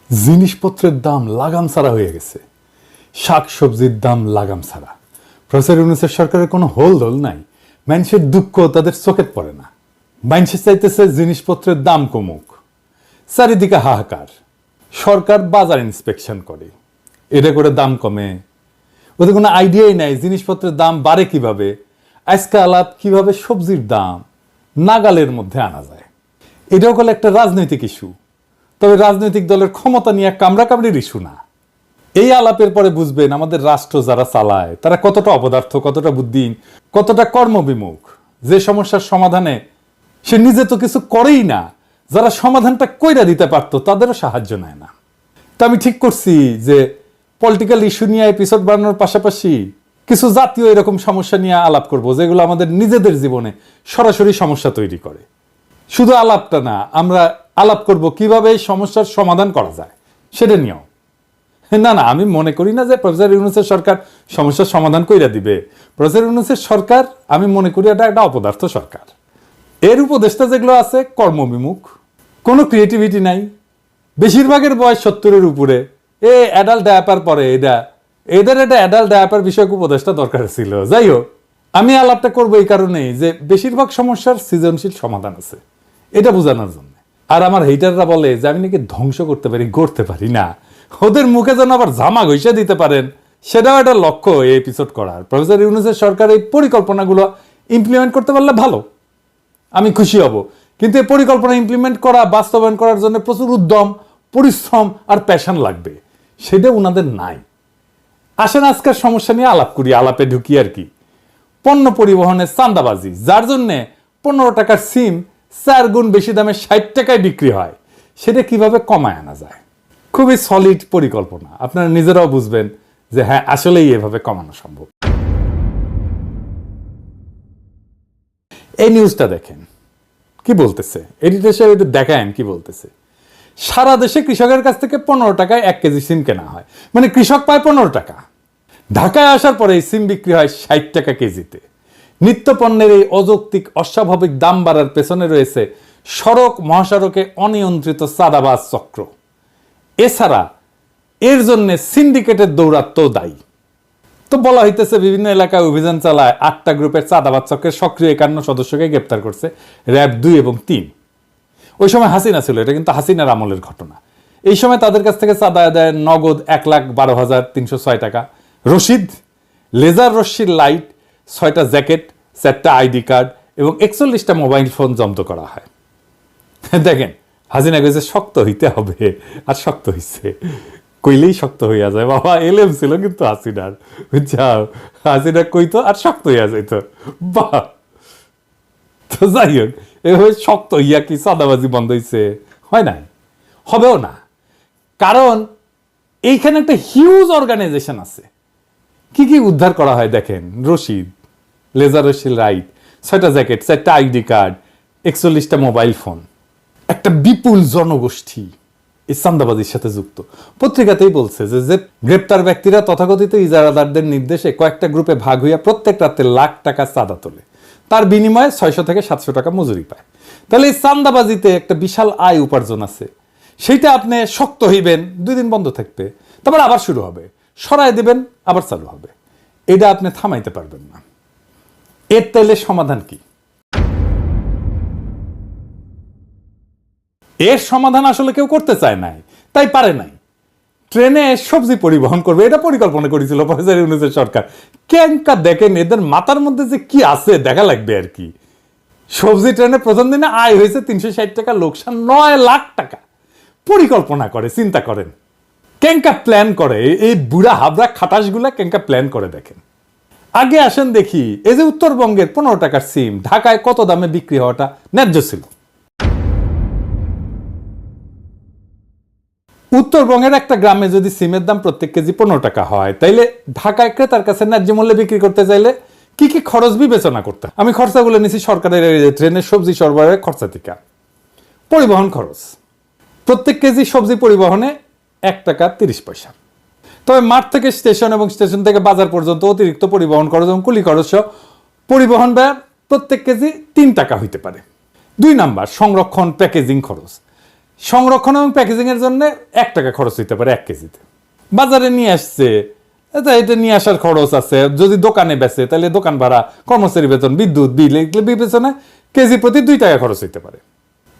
জিনিসপত্রের দাম লাগাম ছাড়া হয়ে গেছে, শাক সবজির দাম লাগাম ছাড়া। প্রফেসর ইউনূসের সরকারের কোনো হোলদোল নাই। মানুষের দুঃখ তাদের চোখে পড়ে না। মানুষের চাইতেছে জিনিসপত্রের দাম কমুক, চারিদিকে হাহাকার। সরকার বাজার ইন্সপেকশন করে, এটা করে দাম কমে। ওদের কোনো আইডিয়াই নাই জিনিসপত্রের দাম বাড়ে কিভাবে। আজকে আলাপ কিভাবে সবজির দাম নাগালের মধ্যে আনা যায়। এটাও হলো একটা রাজনৈতিক ইস্যু, তবে রাজনৈতিক দলের ক্ষমতা নিয়ে কামড়াকামড়ির ইস্যু না। এই আলাপের পরে বুঝবেন আমাদের রাষ্ট্র যারা চালায় তারা কতটা অপদার্থ, কতটা বুদ্ধিহীন, কতটা কর্মবিমুখ। যে সমস্যার সমাধানে সে নিজে তো কিছু করেই না, যারা সমাধানটা কইরা দিতে পারতো তাদেরও সাহায্য নেয় না। তা আমি ঠিক করছি যে পলিটিক্যাল ইস্যু নিয়ে এপিসোড বানানোর পাশাপাশি কিছু জাতীয় এরকম সমস্যা নিয়ে আলাপ করব, যেগুলো আমাদের নিজেদের জীবনে সরাসরি সমস্যা তৈরি করে। শুধু আলাপটা না, আমরা আলাপ করব কিভাবে এই সমস্যার সমাধান করা যায় সেটা নিয়েও। না, আমি মনে করি না যে প্রফেসর ইউনূসের সরকার সমস্যার সমাধান কইরা দিবে। প্রফেসর ইউনূসের সরকার আমি মনে করি এটা একটা অপদার্থ সরকার। এর উপদেষ্টা যেগুলো আছে কর্মবিমুখ, কোনো ক্রিয়েটিভিটি নাই, বেশিরভাগের বয়স 70-এর উপরে। অ্যাডাল্ট ডায়াপার পরে এদের একটা অ্যাডাল্ট ডায়াপার বিষয়ক উপদেষ্টা দরকার ছিল। যাই হোক, আমি আলাপটা করবো এই কারণেই যে বেশিরভাগ সমস্যার সৃজনশীল সমাধান আছে, এটা বোঝানোর জন্য। আর আমার হেটাররা বলে যে আমি নাকি ধ্বংস করতে পারি, গড়তে পারি না। ওদের মুখে যেন আবার জামা ঘষে দিতে পারেন, সেটাও একটা লক্ষ্য এই এপিসোড করার। প্রফেসর ইউনূসের সরকার এই পরিকল্পনাগুলো ইমপ্লিমেন্ট করতে পারলে ভালো, আমি খুশি হব। কিন্তু এই পরিকল্পনা ইমপ্লিমেন্ট করা, বাস্তবায়ন করার জন্য প্রচুর উদ্যম, পরিশ্রম আর প্যাশন লাগবে, সেটা ওনাদের নাই। আসেন আজকের সমস্যা নিয়ে আলাপ করি। আলাপে ঢুকি আর কি। পণ্য পরিবহনের চাঁদাবাজি, যার জন্যে 15 টাকার সিম 4 গুণ বেশি দামে 60 টাকায় বিক্রি হয়, সেটা কিভাবে কমায় আনা যায়। খুবই সলিড পরিকল্পনা, আপনারা নিজেরাও বুঝবেন যে হ্যাঁ আসলেই এভাবে কমানো সম্ভব। এই নিউজটা দেখেন কি বলতেছে, এডিটর সাহেব একটু দেখায়েন কি বলতেছে। সারা দেশে কৃষকের কাছ থেকে 15 টাকায় 1 কেজি সিম কেনা হয়, মানে কৃষক পায় 15 টাকা। ঢাকায় আসার পরে এই সিম বিক্রি হয় 60 টাকা কেজিতে। নিত্য পণ্যের এই অযৌক্তিক অস্বাভাবিক দাম বাড়ার পেছনে রয়েছে সড়ক মহাসড়কে অনিয়ন্ত্রিত চাঁদাবাজ চক্র। এছাড়া এর জন্য সিন্ডিকেটের দৌরাত্ম্য দায়ী। তো বলা হইতেছে বিভিন্ন এলাকায় অভিযান চালায় 8টা গ্রুপের চাঁদাবাজ চক্রের সক্রিয় 51 সদস্যকে গ্রেপ্তার করছে র্যাব 2 এবং 3। ওই সময় হাসিনা ছিল, এটা কিন্তু হাসিনার আমলের ঘটনা। এই সময় তাদের কাছ থেকে চাঁদা আদায় নগদ 1,12,306 টাকা, রশিদ, লেজার রশ্মির লাইট, 6টা জ্যাকেট, 4টা আইডি কার্ড এবং 41টা মোবাইল ফোন জব্দ করা হয়। দেখেন হাসিনা কইছে শক্ত হইতে হবে, আর শক্ত হইছে, কইলেই শক্ত হইয়া যায়। বাবা এলএম ছিল কিন্তু হাসিনার, বুঝছাও, হাসিনা কইতো আর শক্ত হইয়া যাইতো। বাহ, তো যাই হোক, এভাবে শক্ত হইয়া কি চাঁদাবাজি বন্ধ হইছে? হয় নাই, হবেও না। কারণ এইখানে একটা হিউজ অর্গানাইজেশন আছে। কি কি উদ্ধার করা হয় দেখেন, রশিদ, লেজার রশ্মির লাইট, 6টা জ্যাকেট, 4টা আইডি কার্ড, 41টা মোবাইল ফোন। একটা বিপুল জনগোষ্ঠী এই চাঁদাবাজির সাথে যুক্ত। পত্রিকাতেই বলছে যে গ্রেপ্তার ব্যক্তিরা তথাকথিত ইজারাদারদের নির্দেশে কয়েকটা গ্রুপে ভাগ হইয়া প্রত্যেক রাতে লাখ টাকা চাঁদা তোলে, তার বিনিময়ে 600 থেকে 700 টাকা মজুরি পায়। তাহলে এই চাঁদাবাজিতে একটা বিশাল আয় উপার্জন আছে। সেইটা আপনি শক্ত হইবেন, 2 দিন বন্ধ থাকবে, তারপর আবার শুরু হবে, সরাই দেবেন, আবার চালু হবে। এটা আপনি থামাইতে পারবেন না। এর তাইলে সমাধান কি? এর সমাধান আসলে কেউ করতে চায় নাই, তাই পারে নাই। ট্রেনে সবজি পরিবহন করবে, এটা পরিকল্পনা করেছিল প্রফেসর ইউনূসের সরকার। কেঙ্কা দেখেন এদের মাথার মধ্যে যে কি আছে দেখা লাগবে আর কি। সবজি ট্রেনে প্রথম দিনে আয় হয়েছে 360 টাকা, লোকসান 9 লাখ টাকা। পরিকল্পনা করে, চিন্তা করেন কেঙ্কা প্ল্যান করে এই বুড়া হাবড়া খাটাসগুলা, কেঙ্কা প্ল্যান করে দেখেন। আগে আসেন দেখি, এই যে উত্তরবঙ্গের 15 টাকার সিম ঢাকায় কত দামে বিক্রি হওয়াটা ন্যায্য ছিল। উত্তরবঙ্গের একটা গ্রামে যদি সিমের দাম প্রত্যেক কেজি 15 টাকা হয়, তাইলে ঢাকায় ক্রেতার কাছে ন্যায্য মূল্যে বিক্রি করতে চাইলে কি কি খরচ বিবেচনা করতে? আমি খরচাগুলো নিছি সরকারের ট্রেনের সবজি সরবরাহের খরচা থেকে। পরিবহন খরচ, প্রত্যেক কেজি সবজি পরিবহনে 1 টাকা 30 পয়সা। তবে মাঠ থেকে স্টেশন এবং স্টেশন থেকে বাজার পর্যন্ত অতিরিক্ত পরিবহন খরচ এবং কুলি খরচ পরিবহন ব্যয় প্রত্যেক কেজি 3 টাকা হইতে পারে। 2 নাম্বার, সংরক্ষণ প্যাকেজিং খরচ। সংরক্ষণ এবং প্যাকেজিং এর জন্য 1 টাকা খরচ হইতে পারে 1 কেজিতে। বাজারে নিয়ে আসছে, এটা নিয়ে আসার খরচ আছে, যদি দোকানে বেচে তাহলে দোকান ভাড়া, কর্মচারী বেতন, বিদ্যুৎ বিল, এগুলো বিবেচনায় কেজি প্রতি 2 টাকা খরচ হইতে পারে।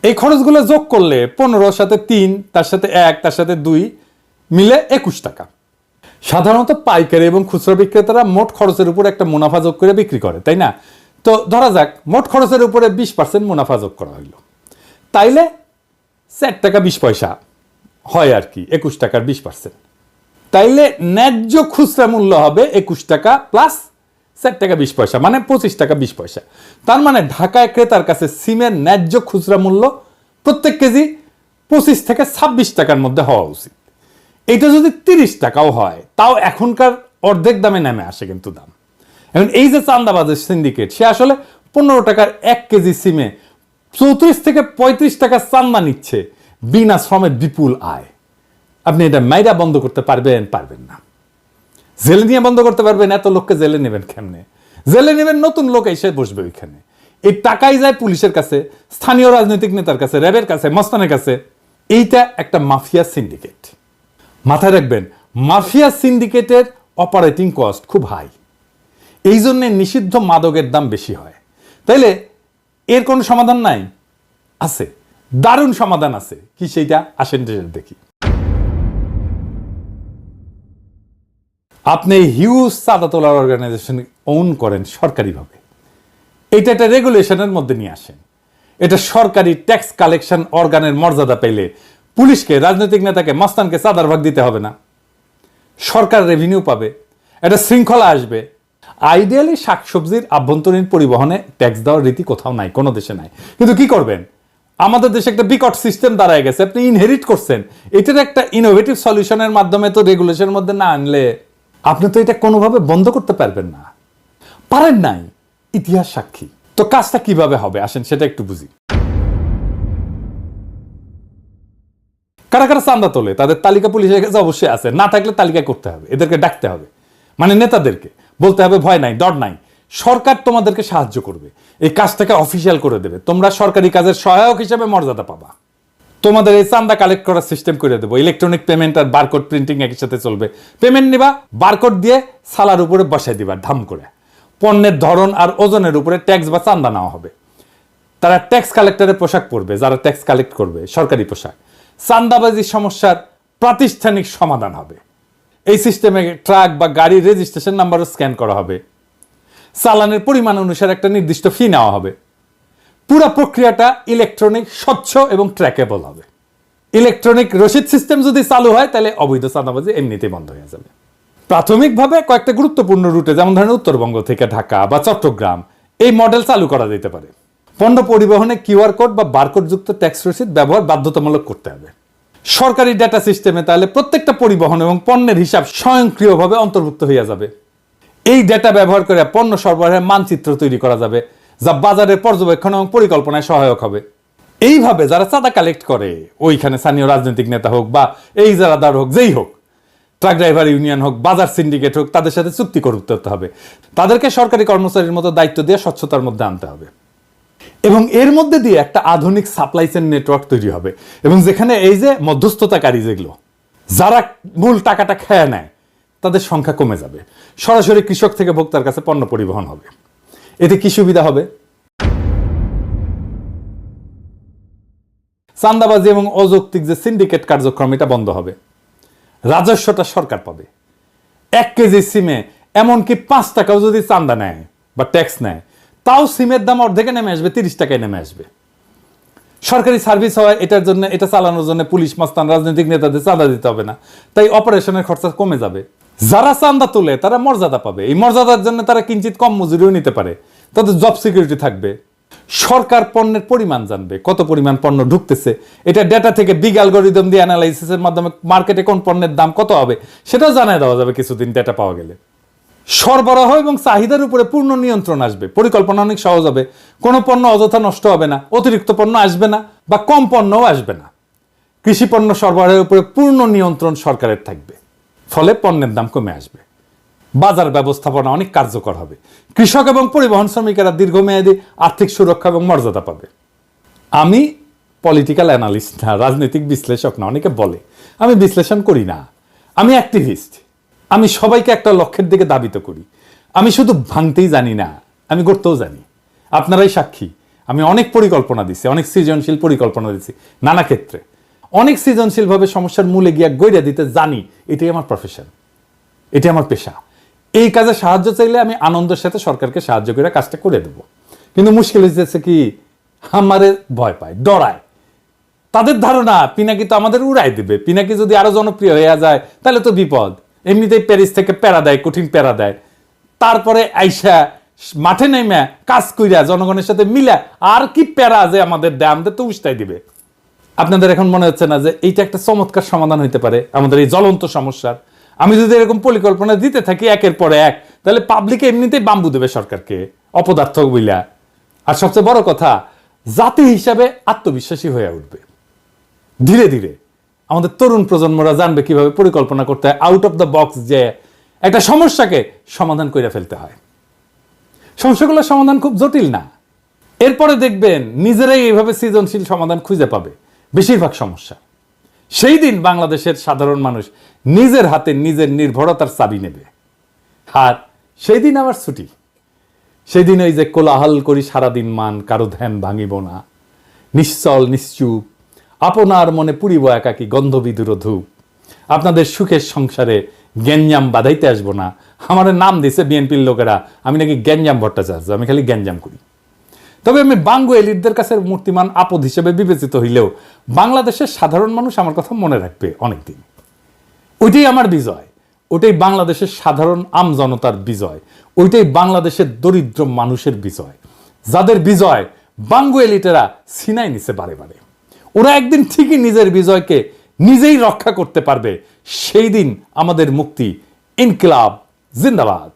এই খরচগুলো যোগ করলে 15 সাথে 3, তার সাথে 1, তার সাথে 2 মিলে 21 টাকা। সাধারণত পাইকারি এবং খুচরা বিক্রেতারা মোট খরচের উপর একটা মুনাফা যোগ করে বিক্রি করে, তাই না? তো ধরা যাক মোট খরচের উপরে 20% মুনাফা যোগ করা হইল, তাইলে 4 টাকা 20 পয়সা হয় আর কি, 21 টাকার 20%। তাইলে ন্যায্য খুচরা মূল্য হবে 21 টাকা প্লাস 4 টাকা 20 পয়সা, মানে 25 টাকা 20 পয়সা। তার মানে ঢাকায় ক্রেতার কাছে সিমের ন্যায্য খুচরা মূল্য প্রত্যেক কেজি 25 থেকে 26 টাকার মধ্যে হওয়া উচিত। এটা যদি 30 টাকাও হয় তাও এখনকার অর্ধেক দামে নেমে আসে কিন্তু দাম। এখন এই যে চান্দাবাজের সিন্ডিকেট, সে আসলে 15 টাকার 1 কেজি সিমে 34 থেকে 35 টাকা চান্দা নিচ্ছে, বিনা শ্রমের বিপুল আয়। আপনি এটা মাইরা বন্ধ করতে পারবেন? পারবেন না। জেলে নিয়ে বন্ধ করতে পারবেন? এত লোককে জেলে নেবেন কেমনে? জেলে নেবেন নতুন লোক এসে বসবে ওইখানে। এই টাকাই যায় পুলিশের কাছে, স্থানীয় রাজনৈতিক নেতার কাছে, র্যাবের কাছে, মস্তানের কাছে। এইটা একটা মাফিয়া সিন্ডিকেট। মাথায় রাখবেন, মাফিয়া সিন্ডিকেটের অপারেটিং কস্ট খুব হাই, এই জন্য নিষিদ্ধ মাদকের দাম বেশি হয়। তাইলে এর কোনো সমাধান নাই? আছে, দারুণ সমাধান আছে। কি সেইটা? আসেন দেখি। আপনি হিউজ চাঁদা তোলার অর্গানাইজেশন ওন করেন সরকারিভাবে, এটা একটা রেগুলেশনের মধ্যে নিয়ে আসেন। এটা সরকারি ট্যাক্স কালেকশন অর্গানের মর্যাদা পেলে পুলিশকে, রাজনৈতিক নেতাকে, মস্তানকে চাঁদার ভাগ দিতে হবে না। সরকার রেভিনিউ পাবে, একটা শৃঙ্খলা আসবে। আইডিয়ালি শাকসবজির আভ্যন্তরীণ পরিবহনে ট্যাক্স দেওয়ার রীতি কোথাও নাই, কোনো দেশে নাই। কিন্তু কি করবেন, আমাদের দেশে একটা বিকট সিস্টেম দাঁড়ায় গেছে, আপনি ইনহেরিট করছেন। এটার একটা ইনোভেটিভ সলিউশনের মাধ্যমে তো রেগুলেশনের মধ্যে না আনলে আপনি তো এটা কোনোভাবে বন্ধ করতে পারবেন না, পারেন নাই, ইতিহাস সাক্ষী। তো কাজটা কিভাবে হবে আসেন সেটা একটু বুঝি। কারা কারা চাঁদা তোলে তাদের তালিকা পুলিশের কাছে অবশ্যই আছে, না থাকলে তালিকা করতে হবে, এদেরকে ডাকতে হবে, মানে নেতাদেরকে বলতে হবে ভয় নাই, ডর নাই, সরকার তোমাদেরকে সাহায্য করবে, এই কাজটাকে অফিসিয়াল করে দেবে, তোমরা সরকারি কাজের সহায়ক হিসেবে মর্যাদা পাবা। তোমাদের এই চাঁদা কালেক্ট করার সিস্টেম করে দেবো, ইলেকট্রনিক পেমেন্ট আর বারকোড প্রিন্টিং একই সাথে চলবে। পেমেন্ট নিবা, বারকোড দিয়ে সালার উপরে বসাই দিবা ধাম করে। পণ্যের ধরন আর ওজনের উপরে ট্যাক্স বা চাঁদা নেওয়া হবে। তারা ট্যাক্স কালেক্টরের পোশাক পরবে, যারা ট্যাক্স কালেক্ট করবে সরকারি পোশাক। চাঁদাবাজির সমস্যার প্রাতিষ্ঠানিক সমাধান হবে। এই সিস্টেমে ট্রাক বা গাড়ির রেজিস্ট্রেশন নাম্বারও স্ক্যান করা হবে। চালানের পরিমাণ অনুসারে একটা নির্দিষ্ট ফি নেওয়া হবে। পুরো প্রক্রিয়াটা ইলেকট্রনিক, স্বচ্ছ এবং ট্র্যাকেবল হবে। ইলেকট্রনিক রসিদ সিস্টেম যদি চালু হয় তাহলে অবৈধ চাঁদাবাজি এমনিতেই বন্ধ হয়ে যাবে। প্রাথমিকভাবে কয়েকটা গুরুত্বপূর্ণ রুটে, যেমন ধরেন উত্তরবঙ্গ থেকে ঢাকা বা চট্টগ্রাম, এই মডেল চালু করা যেতে পারে। পণ্য পরিবহনে কিউআর কোড বা বারকোড যুক্ত ট্যাক্স রসিদ ব্যবহার বাধ্যতামূলক করতে হবে। সরকারি ডেটা সিস্টেমে তাহলে প্রত্যেকটা পরিবহন এবং পণ্যের হিসাব স্বয়ংক্রিয়ভাবে অন্তর্ভুক্ত হয়ে যাবে। এই ডেটা ব্যবহার করে পণ্য সরবরাহের মানচিত্র তৈরি করা যাবে, যা বাজারের পর্যবেক্ষণ এবং পরিকল্পনায় সহায়ক হবে। এইভাবে যারা চাঁদা কালেক্ট করে, ওইখানে স্থানীয় রাজনৈতিক নেতা হোক বা এই যারাদার হোক, যেই হোক, ট্রাক ড্রাইভার ইউনিয়ন হোক, বাজার সিন্ডিকেট হোক, তাদের সাথে চুক্তি করতে হবে। তাদেরকে সরকারি কর্মচারীর মতো দায়িত্ব দিয়ে স্বচ্ছতার মধ্যে আনতে হবে এবং এর মধ্যে দিয়ে একটা আধুনিক সাপ্লাই চেইন নেটওয়ার্ক তৈরি হবে। এবং যেখানে এই যে মধ্যস্থতাকারী, যেগুলো যারা মূল টাকাটা খেয়ে নেয়, তাদের সংখ্যা কমে যাবে। সরাসরি কৃষক থেকে ভোক্তার কাছে পণ্য পরিবহন হবে। এতে কি সুবিধা হবে? চাঁদাবাজি এবং অযৌক্তিক যে সিন্ডিকেট কার্যক্রম, এটা বন্ধ হবে। রাজস্বটা সরকার পাবে। 1 কেজি সিমে এমনকি 5 টাকাও যদি চাঁদা নেয় বা ট্যাক্স নেয়, তাও সিমের দাম অর্ধেকে নেমে আসবে, 30 টাকায় নেমে আসবে। সরকারি সার্ভিস হয়, এটার জন্য, এটা চালানোর জন্য পুলিশ, মস্তান, রাজনৈতিক নেতাদের চাঁদা দিতে হবে না, তাই অপারেশনের খরচা কমে যাবে। যারা চাঁদা তোলে তারা মর্যাদা পাবে, এই মর্যাদার জন্য তারা কিঞ্চিত কম মজুরিও নিতে পারে, তাদের জব সিকিউরিটি থাকবে। সরকার পণ্যের পরিমাণ জানবে, কত পরিমাণ পণ্য ঢুকতেছে, এটা ডেটা থেকে বিগ অ্যালগরিদম দিয়ে অ্যানালাইসিসের মাধ্যমে মার্কেটে কোন পণ্যের দাম কত হবে সেটাও জানিয়ে দেওয়া যাবে কিছুদিন ডেটা পাওয়া গেলে। সরবরাহ এবং চাহিদার উপরে পূর্ণ নিয়ন্ত্রণ আসবে, পরিকল্পনা অনেক সহজ হবে। কোনো পণ্য অযথা নষ্ট হবে না, অতিরিক্ত পণ্য আসবে না বা কম পণ্যও আসবে না। কৃষি পণ্য সরবরাহের উপরে পূর্ণ নিয়ন্ত্রণ সরকারের থাকবে, ফলে পণ্যের দাম কমে আসবে। বাজার ব্যবস্থাপনা অনেক কার্যকর হবে। কৃষক এবং পরিবহন শ্রমিকেরা দীর্ঘমেয়াদী আর্থিক সুরক্ষা এবং মর্যাদা পাবে। আমি পলিটিক্যাল অ্যানালিস্ট না, রাজনৈতিক বিশ্লেষক না। অনেকে বলে আমি বিশ্লেষণ করি না, আমি অ্যাক্টিভিস্ট। আমি সবাইকে একটা লক্ষ্যের দিকে ধাবিত করি। আমি শুধু ভাঙতেই জানি না, আমি গড়তেও জানি। আপনারাই সাক্ষী, আমি অনেক পরিকল্পনা দিচ্ছি, অনেক সৃজনশীল পরিকল্পনা দিচ্ছি নানা ক্ষেত্রে, অনেক সৃজনশীলভাবে সমস্যার মূলে গিয়া গইরা দিতে জানি। এটাই আমার প্রফেশন, এটি আমার পেশা। এই কাজে সাহায্য চাইলে আমি আনন্দের সাথে সরকারকে সাহায্য করে কাজটা করে দেব। কিন্তু মুশকিল হয়েছে কি, আমারে ভয় পায়, ডরায়। তাদের ধারণা পিনাকি তো আমাদের উড়াই দেবে, পিনাকি যদি আরো জনপ্রিয় হয়ে যায় তাহলে তো বিপদ। এমনিতেই প্যারিস থেকে প্যারা দেয়, কঠিন প্যারা দেয়, তারপরে আইসা মাঠে নেমে কাজ কইরা জনগণের সাথে মিলা আর কি প্যারা যে আমাদের দেয়, আমাদের তো উস্তাই দিবে। আপনাদের এখন মনে হচ্ছে না যে এইটা একটা চমৎকার সমাধান হইতে পারে আমাদের এই জ্বলন্ত সমস্যার? আমি যদি এরকম পরিকল্পনা দিতে থাকি একের পর এক, তাহলে পাবলিকে এমনিতেই বাম্বু দেবে সরকারকে অপদার্থ বইলা। আর সবচেয়ে বড় কথা, জাতি হিসাবে আত্মবিশ্বাসী হয়ে উঠবে। ধীরে ধীরে আমাদের তরুণ প্রজন্মরা জানবে কিভাবে পরিকল্পনা করতে হয়, আউট অফ দ্য বক্স, যে একটা সমস্যাকে সমাধান করে ফেলতে হয়। সমস্যাগুলোর সমাধান খুব জটিল না। এরপরে দেখবেন নিজেরাই এইভাবে সৃজনশীল সমাধান খুঁজে পাবে বেশিরভাগ সমস্যা। সেই দিন বাংলাদেশের সাধারণ মানুষ নিজের হাতে নিজের নির্ভরতার চাবি নেবে। আর সেই দিন আমার ছুটি। সেই দিন ওই যে কোলাহল করি সারাদিন মান, কারো ধ্যান ভাঙিব না, নিশ্চল নিশ্চুপ আপনার মনে পুরিব একাকী গন্ধবিধুর ধূপ, আপনাদের সুখের সংসারে গ্যাঞ্জাম বাধাইতে আসবো না। আমার নাম দিছে বিএনপির লোকেরা আমি নাকি গ্যাঞ্জাম ভট্টাচার্য, আমি খালি গ্যাঞ্জাম করি। তবে আমি বাঙ্গু এলিটদের কাছে মূর্তিমান আপদ হিসেবে বিবেচিত হইলেও বাংলাদেশের সাধারণ মানুষ আমার কথা মনে রাখবে অনেকদিন। ওইটাই আমার বিজয়, ওইটাই বাংলাদেশের সাধারণ আমজনতার বিজয়, ওইটাই বাংলাদেশের দরিদ্র মানুষের বিজয়, যাদের বিজয় বাঙ্গু এলিটেরা ছিনাই নিছে বারে বারে। ওরা একদিন ঠিকই নিজের বিজয়কে নিজেই রক্ষা করতে পারবে। সেই দিন আমাদের মুক্তি। ইনকিলাব জিন্দাবাদ।